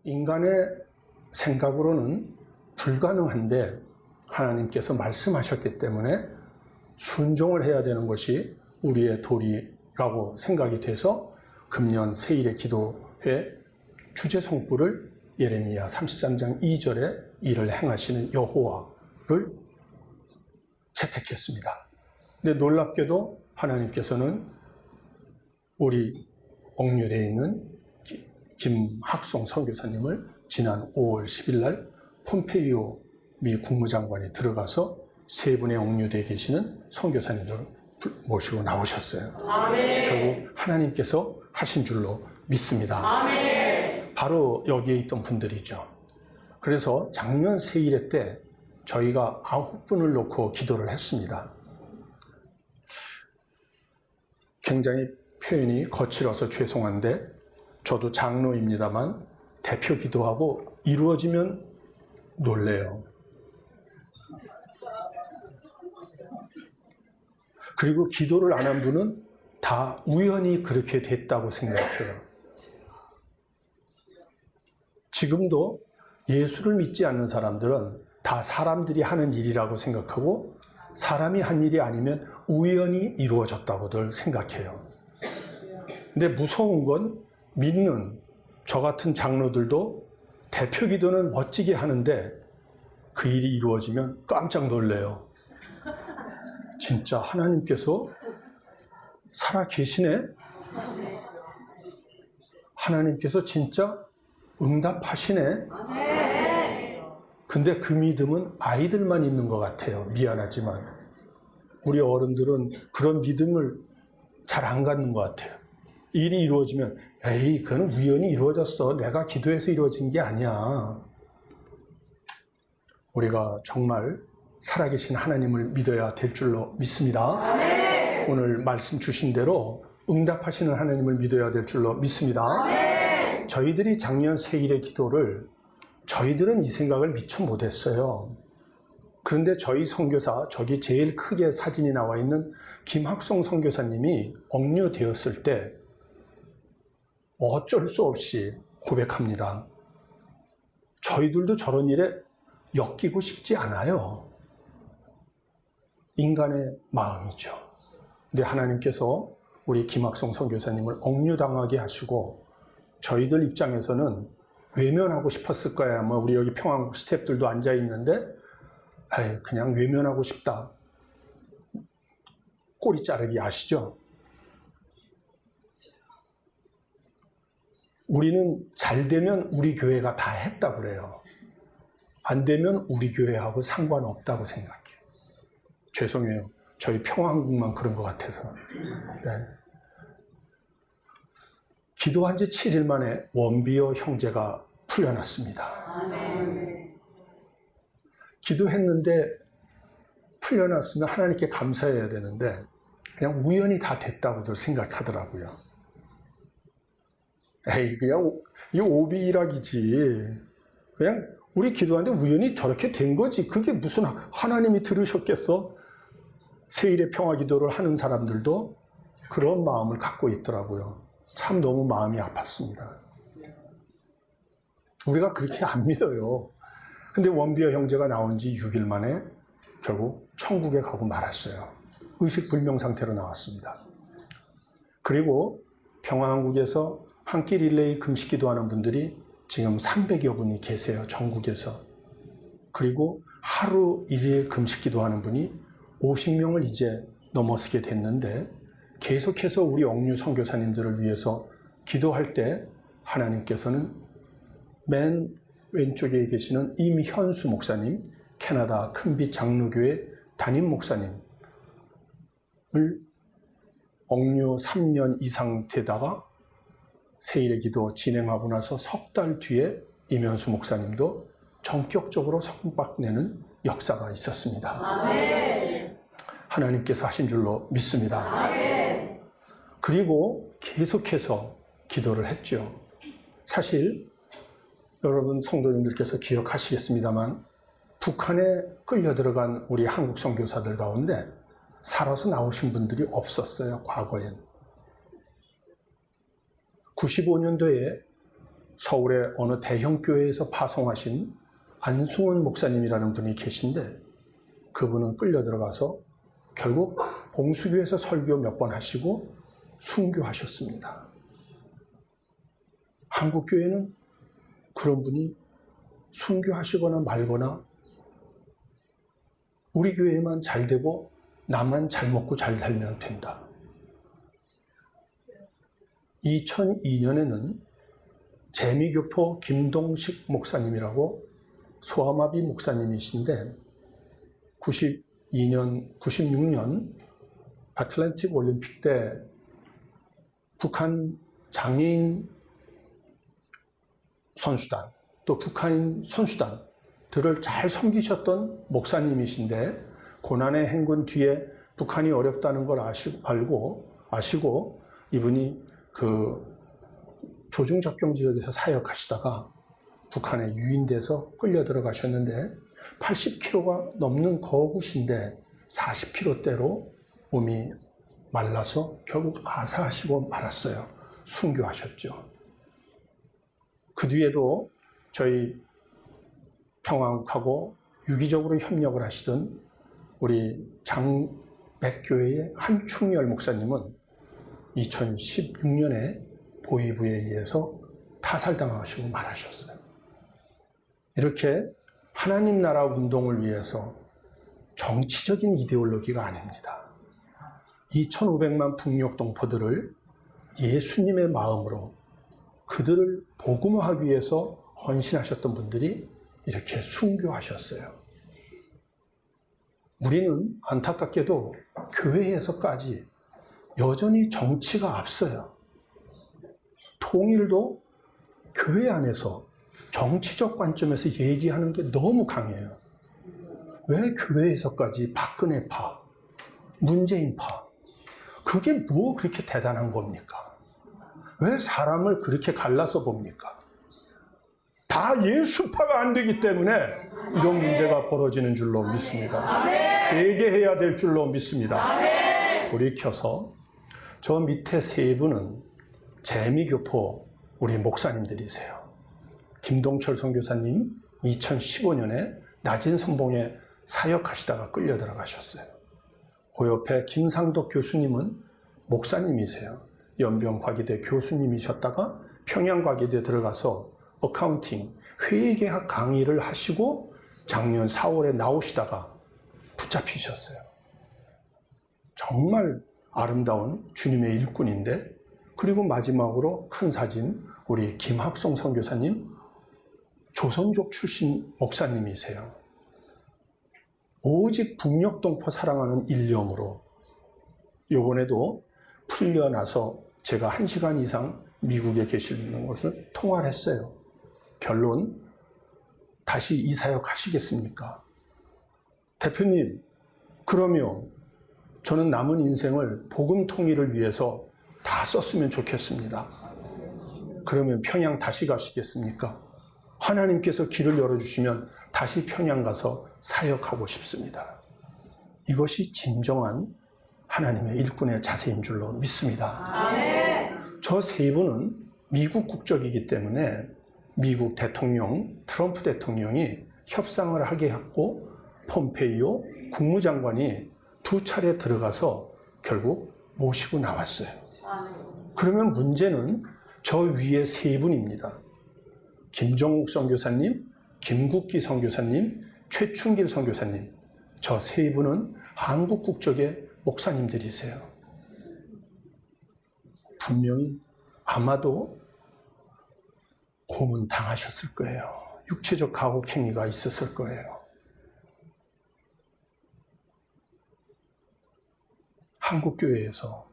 인간의 생각으로는 불가능한데 하나님께서 말씀하셨기 때문에 순종을 해야 되는 것이 우리의 도리라고 생각이 돼서 금년 세일의 기도회 주제 성구를 예레미야 33장 2절에 이를 행하시는 여호와를 채택했습니다. 근데 놀랍게도 하나님께서는 우리 옥류대에 있는 김학송 선교사님을 지난 5월 10일 날 폼페이오 미 국무장관이 들어가서 세 분의 옥류대에 계시는 선교사님들을 모시고 나오셨어요. 아멘. 결국 하나님께서 하신 줄로 믿습니다. 아멘. 바로 여기에 있던 분들이죠. 그래서 작년 세일회 때 저희가 9분을 놓고 기도를 했습니다. 굉장히 표현이 거칠어서 죄송한데 저도 장로입니다만 대표 기도하고 이루어지면 놀래요. 그리고 기도를 안 한 분은 다 우연히 그렇게 됐다고 생각해요. 지금도 예수를 믿지 않는 사람들은 다 사람들이 하는 일이라고 생각하고 사람이 한 일이 아니면 우연히 이루어졌다고들 생각해요. 근데 무서운 건 믿는 저 같은 장로들도 대표 기도는 멋지게 하는데 그 일이 이루어지면 깜짝 놀래요. 진짜 하나님께서 살아 계시네? 하나님께서 진짜 응답하시네? 근데 그 믿음은 아이들만 있는 것 같아요. 미안하지만. 우리 어른들은 그런 믿음을 잘 안 갖는 것 같아요. 일이 이루어지면 에이, 그건 우연히 이루어졌어. 내가 기도해서 이루어진 게 아니야. 우리가 정말 살아계신 하나님을 믿어야 될 줄로 믿습니다. 아멘. 오늘 말씀 주신 대로 응답하시는 하나님을 믿어야 될 줄로 믿습니다. 아멘. 저희들이 작년 세일의 기도를 저희들은 이 생각을 미처 못했어요. 그런데 저희 선교사, 저기 제일 크게 사진이 나와 있는 김학송 선교사님이 억류되었을 때 어쩔 수 없이 고백합니다. 저희들도 저런 일에 엮이고 싶지 않아요. 인간의 마음이죠. 근데 하나님께서 우리 김학송 선교사님을 억류당하게 하시고 저희들 입장에서는 외면하고 싶었을 거야. 뭐 우리 여기 평안국 스태프들도 앉아 있는데 에이, 그냥 외면하고 싶다. 꼬리 자르기 아시죠? 우리는 잘 되면 우리 교회가 다 했다고 그래요. 안 되면 우리 교회하고 상관없다고 생각해요. 죄송해요. 저희 평안국만 그런 것 같아서. 네. 기도한 지 7일 만에 원비어 형제가 풀려났습니다. 아멘. 기도했는데 풀려났으면 하나님께 감사해야 되는데 그냥 우연히 다 됐다고들 생각하더라고요. 에이, 그냥 이 오비일학이지. 그냥 우리 기도하는데 우연히 저렇게 된 거지. 그게 무슨 하나님이 들으셨겠어? 세일의 평화 기도를 하는 사람들도 그런 마음을 갖고 있더라고요. 참 너무 마음이 아팠습니다. 우리가 그렇게 안 믿어요. 근데 원비어 형제가 나온 지 6일 만에 결국 천국에 가고 말았어요. 의식불명 상태로 나왔습니다. 그리고 평화한국에서 한 끼 릴레이 금식 기도하는 분들이 지금 300여 분이 계세요. 전국에서. 그리고 하루 1일 금식 기도하는 분이 50명을 이제 넘어서게 됐는데 계속해서 우리 억류 선교사님들을 위해서 기도할 때 하나님께서는 맨 왼쪽에 계시는 임현수 목사님, 캐나다 큰빛 장로교회 담임 목사님을 억류 3년 이상 되다가 세일의 기도 진행하고 나서 석 달 뒤에 임현수 목사님도 전격적으로 성박내는 역사가 있었습니다. 아멘. 하나님께서 하신 줄로 믿습니다. 아멘. 그리고 계속해서 기도를 했죠. 사실 여러분 성도님들께서 기억하시겠습니다만 북한에 끌려 들어간 우리 한국 선교사들 가운데 살아서 나오신 분들이 없었어요. 과거엔. 95년도에 서울의 어느 대형 교회에서 파송하신 안승원 목사님이라는 분이 계신데 그분은 끌려 들어가서 결국 봉수교에서 설교 몇 번 하시고 순교하셨습니다. 한국 교회는 그런 분이 순교하시거나 말거나 우리 교회만 잘 되고 나만 잘 먹고 잘 살면 된다. 2002년에는 재미교포 김동식 목사님이라고 소아마비 목사님이신데 96년 아틀란틱 올림픽 때 북한 장애인 선수단 또 북한인 선수단들을 잘 섬기셨던 목사님이신데 고난의 행군 뒤에 북한이 어렵다는 걸 아시고 이분이 그 조중적경 지역에서 사역하시다가 북한에 유인돼서 끌려 들어가셨는데 80kg가 넘는 거구신데 40kg대로 몸이 말라서 결국 아사하시고 말았어요. 순교하셨죠. 그 뒤에도 저희 평화국하고 유기적으로 협력을 하시던 우리 장백교회의 한충열 목사님은 2016년에 보이부에 의해서 타살당하시고 말하셨어요. 이렇게 하나님 나라 운동을 위해서 정치적인 이데올로기가 아닙니다. 2,500만 북녘 동포들을 예수님의 마음으로 그들을 복음화하기 위해서 헌신하셨던 분들이 이렇게 순교하셨어요. 우리는 안타깝게도 교회에서까지 여전히 정치가 앞서요. 통일도 교회 안에서 정치적 관점에서 얘기하는 게 너무 강해요. 왜 교회에서까지 박근혜파, 문재인파, 그게 뭐 그렇게 대단한 겁니까? 왜 사람을 그렇게 갈라서 봅니까? 다 예수파가 안 되기 때문에 이런 문제가 벌어지는 줄로 믿습니다. 회개해야 될 줄로 믿습니다. 돌이켜서 저 밑에 세 분은 재미교포 우리 목사님들이세요. 김동철 선교사님 2015년에 낮은 선봉에 사역하시다가 끌려 들어가셨어요. 그 옆에 김상덕 교수님은 목사님이세요. 연변과기대 교수님이셨다가 평양과기대 들어가서 어카운팅, 회계학 강의를 하시고 작년 4월에 나오시다가 붙잡히셨어요. 정말 아름다운 주님의 일꾼인데, 그리고 마지막으로 큰 사진 우리 김학송 선교사님, 조선족 출신 목사님이세요. 오직 북녘동포 사랑하는 일념으로 이번에도 풀려나서 제가 1시간 이상 미국에 계시는 것을 통화를 했어요. 결론, 다시 이 사역 하시겠습니까? 대표님, 그러면 저는 남은 인생을 복음 통일을 위해서 다 썼으면 좋겠습니다. 그러면 평양 다시 가시겠습니까? 하나님께서 길을 열어주시면 다시 평양 가서 사역하고 싶습니다. 이것이 진정한 하나님의 일꾼의 자세인 줄로 믿습니다. 저 세 분은 미국 국적이기 때문에 미국 대통령, 트럼프 대통령이 협상을 하게 했고 폼페이오 국무장관이 2차례 들어가서 결국 모시고 나왔어요. 그러면 문제는 저 위에 세 분입니다. 김정욱 선교사님, 김국기 선교사님, 최충길 선교사님, 저 세 분은 한국 국적의 목사님들이세요. 분명히 아마도 고문 당하셨을 거예요. 육체적 가혹 행위가 있었을 거예요. 한국교회에서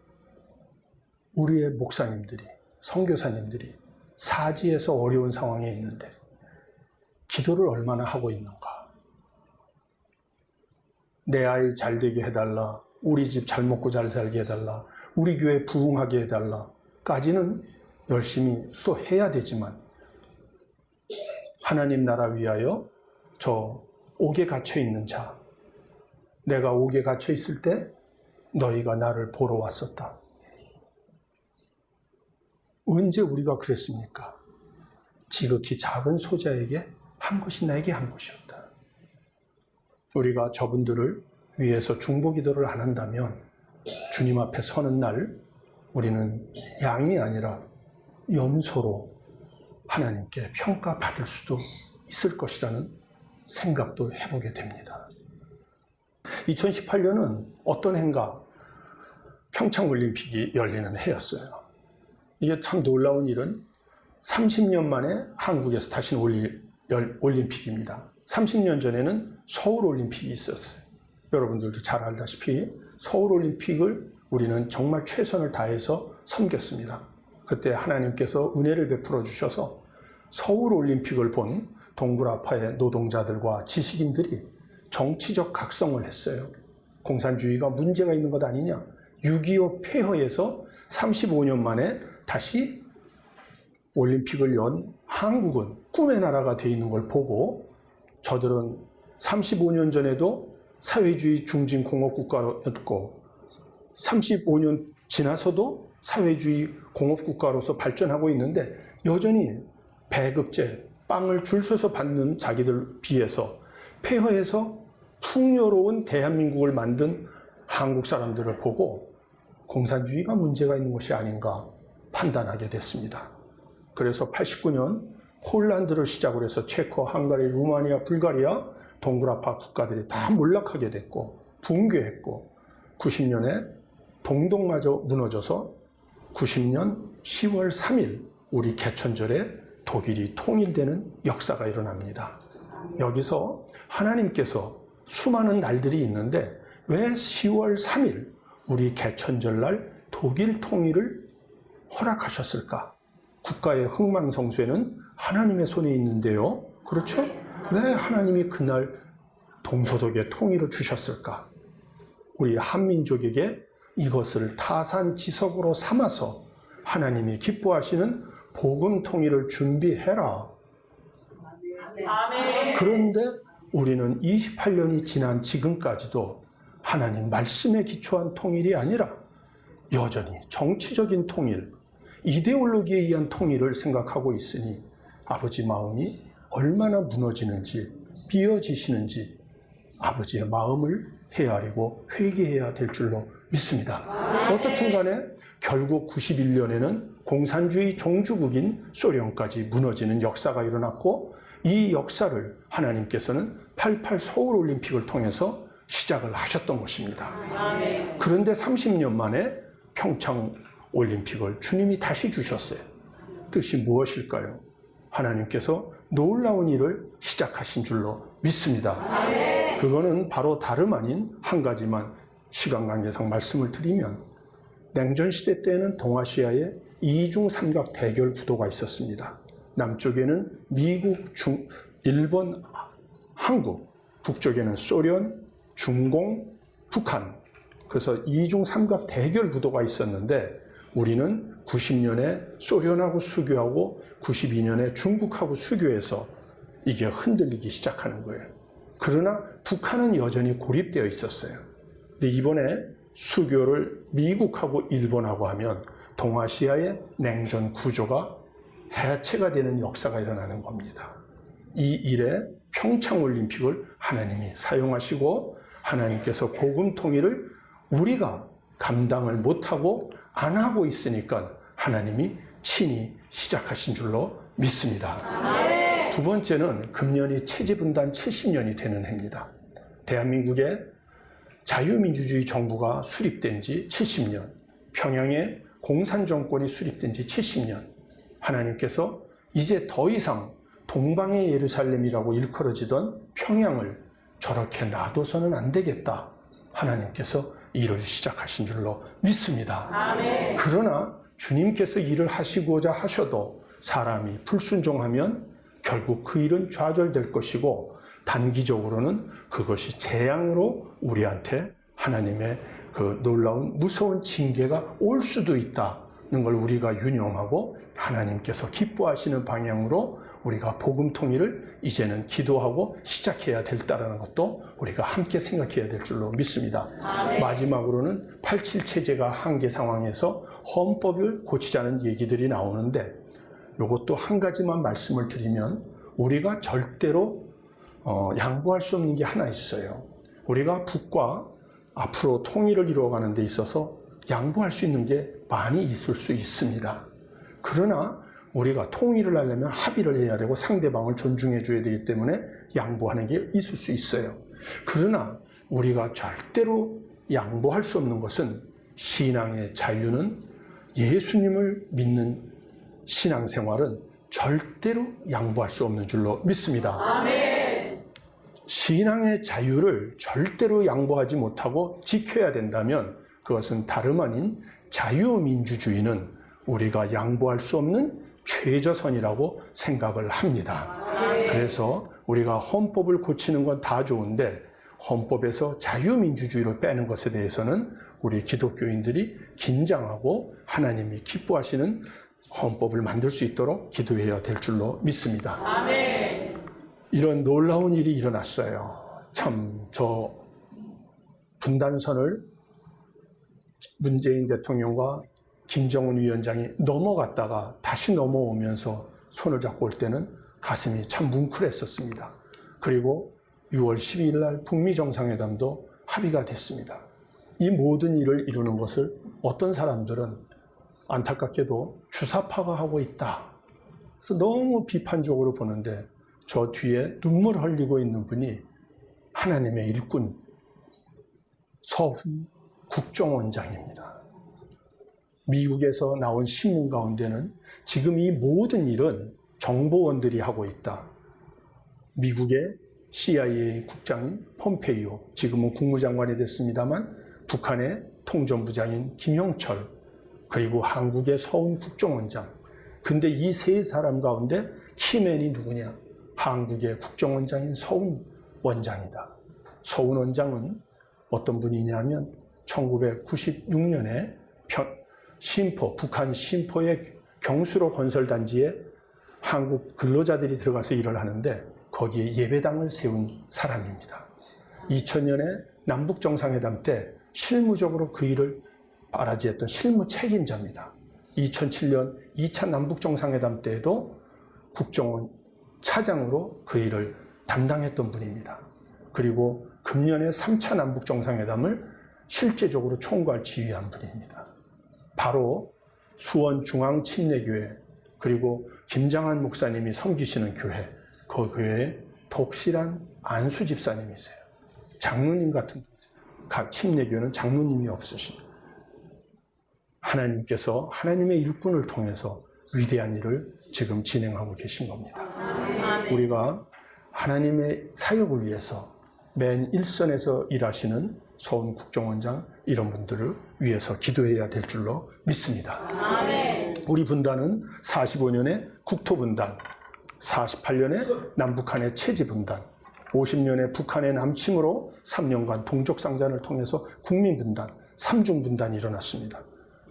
우리의 목사님들이, 선교사님들이 사지에서 어려운 상황에 있는데 기도를 얼마나 하고 있는가? 내 아이 잘 되게 해달라, 우리 집 잘 먹고 잘 살게 해달라, 우리 교회 부흥하게 해달라 까지는 열심히 또 해야 되지만, 하나님 나라 위하여 저 옥에 갇혀 있는 자, 내가 옥에 갇혀 있을 때 너희가 나를 보러 왔었다. 언제 우리가 그랬습니까? 지극히 작은 소자에게 한 것이 나에게 한 것이었다. 우리가 저분들을 위해서 중보기도를 안 한다면 주님 앞에 서는 날 우리는 양이 아니라 염소로 하나님께 평가받을 수도 있을 것이라는 생각도 해보게 됩니다. 2018년은 어떤 해인가? 평창올림픽이 열리는 해였어요. 이게 참 놀라운 일은 30년 만에 한국에서 다시 열 올림픽입니다. 30년 전에는 서울올림픽이 있었어요. 여러분들도 잘 알다시피 서울올림픽을 우리는 정말 최선을 다해서 섬겼습니다. 그때 하나님께서 은혜를 베풀어 주셔서 서울올림픽을 본 동굴아파의 노동자들과 지식인들이 정치적 각성을 했어요. 공산주의가 문제가 있는 것 아니냐. 6.25 폐허에서 35년 만에 다시 올림픽을 연 한국은 꿈의 나라가 되어 있는 걸 보고 저들은 35년 전에도 사회주의 중진 공업국가였고 35년 지나서도 사회주의 공업국가로서 발전하고 있는데 여전히 배급제, 빵을 줄 서서 받는 자기들 비해서 폐허에서 풍요로운 대한민국을 만든 한국 사람들을 보고 공산주의가 문제가 있는 것이 아닌가 판단하게 됐습니다. 그래서 89년 폴란드를 시작으로 해서 체코, 헝가리, 루마니아, 불가리아, 동굴아파 국가들이 다 몰락하게 됐고 붕괴했고 90년에 동독마저 무너져서 90년 10월 3일 우리 개천절에 독일이 통일되는 역사가 일어납니다. 여기서 하나님께서 수많은 날들이 있는데 왜 10월 3일 우리 개천절날 독일 통일을 허락하셨을까? 국가의 흥망성쇠는 하나님의 손에 있는데요. 그렇죠? 왜 하나님이 그날 동서독의 통일을 주셨을까? 우리 한민족에게 이것을 타산지석으로 삼아서 하나님이 기뻐하시는 복음 통일을 준비해라. 아멘. 그런데 우리는 28년이 지난 지금까지도 하나님 말씀에 기초한 통일이 아니라 여전히 정치적인 통일, 이데올로기에 의한 통일을 생각하고 있으니 아버지 마음이 얼마나 무너지는지 비어지시는지 아버지의 마음을 헤아리고 회개해야 될 줄로 믿습니다. 어떻든 간에 결국 91년에는 공산주의 종주국인 소련까지 무너지는 역사가 일어났고 이 역사를 하나님께서는 88 서울올림픽을 통해서 시작을 하셨던 것입니다. 그런데 30년 만에 평창올림픽을 주님이 다시 주셨어요. 뜻이 무엇일까요? 하나님께서 놀라운 일을 시작하신 줄로 믿습니다. 그거는 바로 다름 아닌 한 가지만 시간 관계상 말씀을 드리면 냉전시대 때에는 동아시아에 이중 삼각 대결 구도가 있었습니다. 남쪽에는 미국, 일본, 한국, 북쪽에는 소련, 중공, 북한. 그래서 이중 삼각 대결 구도가 있었는데 우리는 90년에 소련하고 수교하고 92년에 중국하고 수교해서 이게 흔들리기 시작하는 거예요. 그러나 북한은 여전히 고립되어 있었어요. 근데 이번에 수교를 미국하고 일본하고 하면 동아시아의 냉전 구조가 해체가 되는 역사가 일어나는 겁니다. 이 일에 평창올림픽을 하나님이 사용하시고 하나님께서 복음 통일을 우리가 감당을 못하고 안 하고 있으니까 하나님이 친히 시작하신 줄로 믿습니다. 두 번째는 금년이 체제분단 70년이 되는 해입니다. 대한민국에 자유민주주의 정부가 수립된 지 70년, 평양에 공산정권이 수립된 지 70년, 하나님께서 이제 더 이상 동방의 예루살렘이라고 일컬어지던 평양을 저렇게 놔둬서는 안 되겠다. 하나님께서 일을 시작하신 줄로 믿습니다. 아멘. 그러나 주님께서 일을 하시고자 하셔도 사람이 불순종하면 결국 그 일은 좌절될 것이고 단기적으로는 그것이 재앙으로 우리한테 하나님의 그 놀라운 무서운 징계가 올 수도 있다는 걸 우리가 유념하고 하나님께서 기뻐하시는 방향으로 우리가 복음 통일을 이제는 기도하고 시작해야 된다는 것도 우리가 함께 생각해야 될 줄로 믿습니다. 마지막으로는 87 체제가 한계 상황에서 헌법을 고치자는 얘기들이 나오는데 이것도 한 가지만 말씀을 드리면 우리가 절대로 양보할 수 없는 게 하나 있어요. 우리가 북과 앞으로 통일을 이루어가는 데 있어서 양보할 수 있는 게 많이 있을 수 있습니다. 그러나 우리가 통일을 하려면 합의를 해야 되고 상대방을 존중해 줘야 되기 때문에 양보하는 게 있을 수 있어요. 그러나 우리가 절대로 양보할 수 없는 것은 신앙의 자유는 예수님을 믿는 신앙생활은 절대로 양보할 수 없는 줄로 믿습니다. 아멘. 신앙의 자유를 절대로 양보하지 못하고 지켜야 된다면 그것은 다름 아닌 자유민주주의는 우리가 양보할 수 없는 최저선이라고 생각을 합니다. 그래서 우리가 헌법을 고치는 건 다 좋은데 헌법에서 자유민주주의를 빼는 것에 대해서는 우리 기독교인들이 긴장하고 하나님이 기뻐하시는 헌법을 만들 수 있도록 기도해야 될 줄로 믿습니다. 아멘. 이런 놀라운 일이 일어났어요. 참, 저 분단선을 문재인 대통령과 김정은 위원장이 넘어갔다가 다시 넘어오면서 손을 잡고 올 때는 가슴이 참 뭉클했었습니다. 그리고 6월 12일 날 북미 정상회담도 합의가 됐습니다. 이 모든 일을 이루는 것을 어떤 사람들은 안타깝게도 주사파가 하고 있다. 그래서 너무 비판적으로 보는데 저 뒤에 눈물 흘리고 있는 분이 하나님의 일꾼 서훈 국정원장입니다. 미국에서 나온 신문 가운데는 지금 이 모든 일은 정보원들이 하고 있다. 미국의 CIA 국장인 폼페이오, 지금은 국무장관이 됐습니다만 북한의 통전부장인 김형철, 그리고 한국의 서훈 국정원장. 근데 이 세 사람 가운데 키맨이 누구냐? 한국의 국정원장인 서훈 원장이다. 서훈 원장은 어떤 분이냐면 1996년에 북한 신포의 경수로 건설단지에 한국 근로자들이 들어가서 일을 하는데 거기에 예배당을 세운 사람입니다. 2000년에 남북정상회담 때 실무적으로 그 일을 바라지했던 실무 책임자입니다. 2007년 2차 남북정상회담 때에도 국정원 차장으로 그 일을 담당했던 분입니다. 그리고 금년에 3차 남북정상회담을 실제적으로 총괄 지휘한 분입니다. 바로 수원중앙침례교회 그리고 김장한 목사님이 섬기시는 교회, 그 교회의 독실한 안수 집사님이세요. 장로님 같은 분이세요. 각 침례교회는 장로님이 없으십니다. 하나님께서 하나님의 일꾼을 통해서 위대한 일을 지금 진행하고 계신 겁니다. 우리가 하나님의 사역을 위해서 맨 일선에서 일하시는 서훈 국정원장 이런 분들을 위해서 기도해야 될 줄로 믿습니다. 우리 분단은 45년에 국토분단, 48년에 남북한의 체제분단, 50년에 북한의 남침으로 3년간 동족상잔을 통해서 국민분단, 삼중분단이 일어났습니다.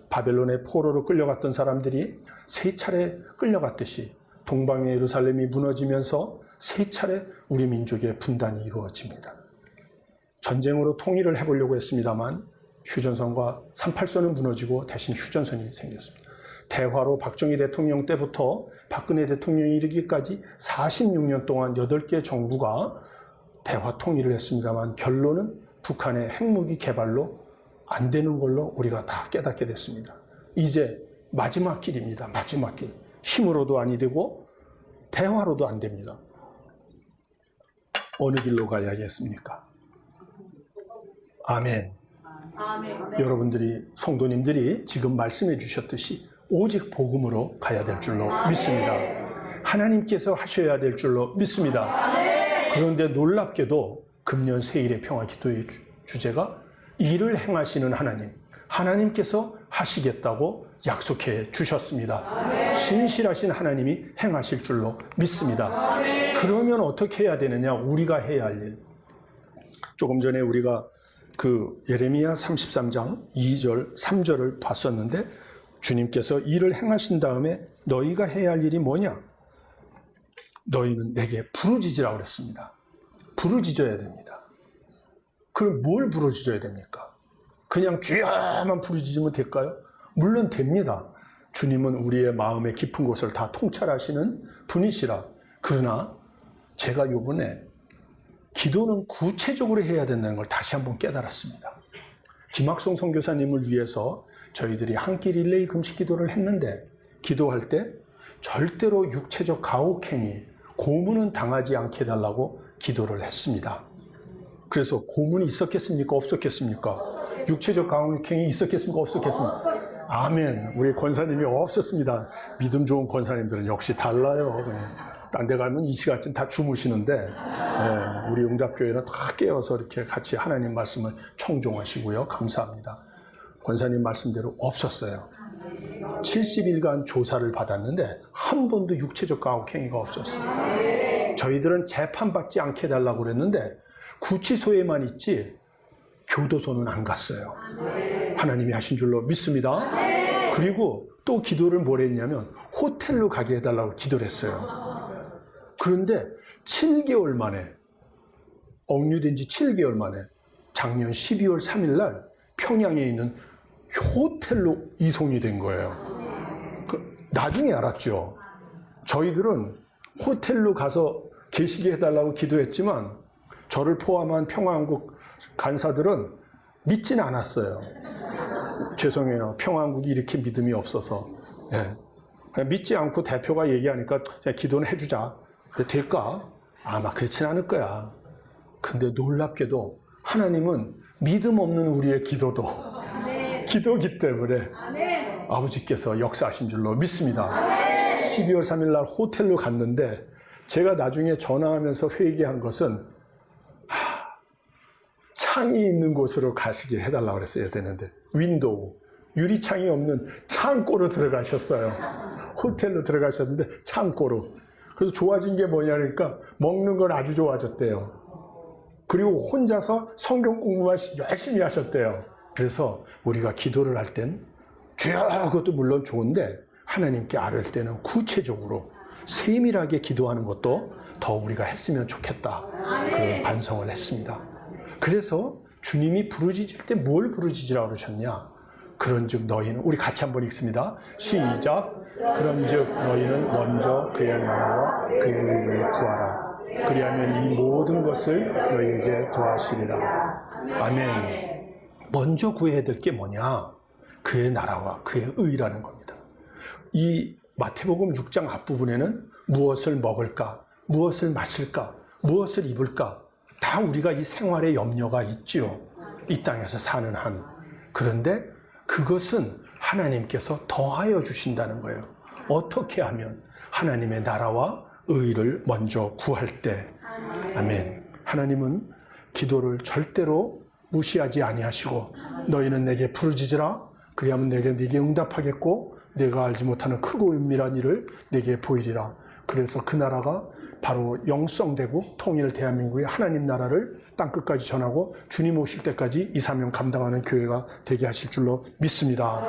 바벨론의 포로로 끌려갔던 사람들이 세 차례 끌려갔듯이 동방의 예루살렘이 무너지면서 세 차례 우리 민족의 분단이 이루어집니다. 전쟁으로 통일을 해보려고 했습니다만 휴전선과 38선은 무너지고 대신 휴전선이 생겼습니다. 대화로 박정희 대통령 때부터 박근혜 대통령이 이르기까지 46년 동안 8개 정부가 대화 통일을 했습니다만 결론은 북한의 핵무기 개발로 안 되는 걸로 우리가 다 깨닫게 됐습니다. 이제 마지막 길입니다. 마지막 길. 힘으로도 아니 되고 대화로도 안 됩니다. 어느 길로 가야겠습니까? 아멘. 아멘. 여러분들이 성도님들이 지금 말씀해 주셨듯이 오직 복음으로 가야 될 줄로 믿습니다. 하나님께서 하셔야 될 줄로 믿습니다. 그런데 놀랍게도 금년 세일의 평화 기도의 주제가 일을 행하시는 하나님, 하나님께서 하시겠다고 약속해 주셨습니다. 신실하신 하나님이 행하실 줄로 믿습니다. 그러면 어떻게 해야 되느냐? 우리가 해야 할 일. 조금 전에 우리가 그 예레미야 33장 2절, 3절을 봤었는데 주님께서 일을 행하신 다음에 너희가 해야 할 일이 뭐냐? 너희는 내게 부르짖으라고 그랬습니다. 부르짖어야 됩니다. 그럼 뭘 부르짖어야 됩니까? 그냥 주야만 부르짖으면 될까요? 물론 됩니다. 주님은 우리의 마음의 깊은 곳을 다 통찰하시는 분이시라. 그러나 제가 요번에 기도는 구체적으로 해야 된다는 걸 다시 한번 깨달았습니다. 김학송 선교사님을 위해서 저희들이 한 끼 릴레이 금식 기도를 했는데, 기도할 때 절대로 육체적 가혹행위, 고문은 당하지 않게 해달라고 기도를 했습니다. 그래서 고문이 있었겠습니까? 없었겠습니까? 육체적 가혹행위 있었겠습니까? 없었겠습니까? 아멘. 우리 권사님이 없었습니다. 믿음 좋은 권사님들은 역시 달라요. 딴 데 가면 이 시간쯤 다 주무시는데, 우리 응답교회는 다 깨어서 이렇게 같이 하나님 말씀을 청종하시고요. 감사합니다. 권사님 말씀대로 없었어요. 70일간 조사를 받았는데 한 번도 육체적 가혹행위가 없었어요. 저희들은 재판받지 않게 해달라고 그랬는데 구치소에만 있지 교도소는 안 갔어요. 하나님이 하신 줄로 믿습니다. 그리고 또 기도를 뭘 했냐면 호텔로 가게 해달라고 기도를 했어요. 그런데 7개월 만에, 억류된 지 7개월 만에 작년 12월 3일 날 평양에 있는 호텔로 이송이 된 거예요. 나중에 알았죠. 저희들은 호텔로 가서 계시게 해달라고 기도했지만 저를 포함한 평화한국 간사들은 믿진 않았어요. 죄송해요. 평화한국이 이렇게 믿음이 없어서. 그냥 믿지 않고 대표가 얘기하니까 그냥 기도는 해주자. 근데 될까? 아마 그렇진 않을 거야. 근데 놀랍게도 하나님은 믿음 없는 우리의 기도도 기도기 때문에 아버지께서 역사하신 줄로 믿습니다. 12월 3일 날 호텔로 갔는데 제가 나중에 전화하면서 회개한 것은 창이 있는 곳으로 가시게 해달라고 그랬어야 되는데 윈도우, 유리창이 없는 창고로 들어가셨어요. 호텔로 들어가셨는데 창고로. 그래서 좋아진 게 뭐냐니까 먹는 건 아주 좋아졌대요. 그리고 혼자서 성경 공부만 열심히 하셨대요. 그래서 우리가 기도를 할 땐 주여 그것도 물론 좋은데 하나님께 아뢰을 때는 구체적으로 세밀하게 기도하는 것도 더 우리가 했으면 좋겠다. 그런 반성을 했습니다. 그래서 주님이 부르짖을 때 뭘 부르짖으라고 그러셨냐? 그런즉 너희는, 우리 같이 한번 읽습니다. 시작. 그런즉 너희는 먼저 그의 나라와 그의 의를 구하라. 그리하면 이 모든 것을 너희에게 더하시리라. 아멘. 먼저 구해야 될 게 뭐냐? 그의 나라와 그의 의라는 겁니다. 이 마태복음 6장 앞부분에는 무엇을 먹을까? 무엇을 마실까? 무엇을 입을까? 다 우리가 이 생활에 염려가 있지요. 이 땅에서 사는 한. 그런데 그것은 하나님께서 더하여 주신다는 거예요. 어떻게 하면? 하나님의 나라와 의를 먼저 구할 때. 아멘. 하나님은 기도를 절대로 무시하지 아니하시고 너희는 내게 부르짖으라. 그리하면 내게 응답하겠고 내가 알지 못하는 크고 은밀한 일을 내게 보이리라. 그래서 그 나라가 바로 영성되고 통일 대한민국의 하나님 나라를 땅끝까지 전하고 주님 오실 때까지 이 사명 감당하는 교회가 되게 하실 줄로 믿습니다.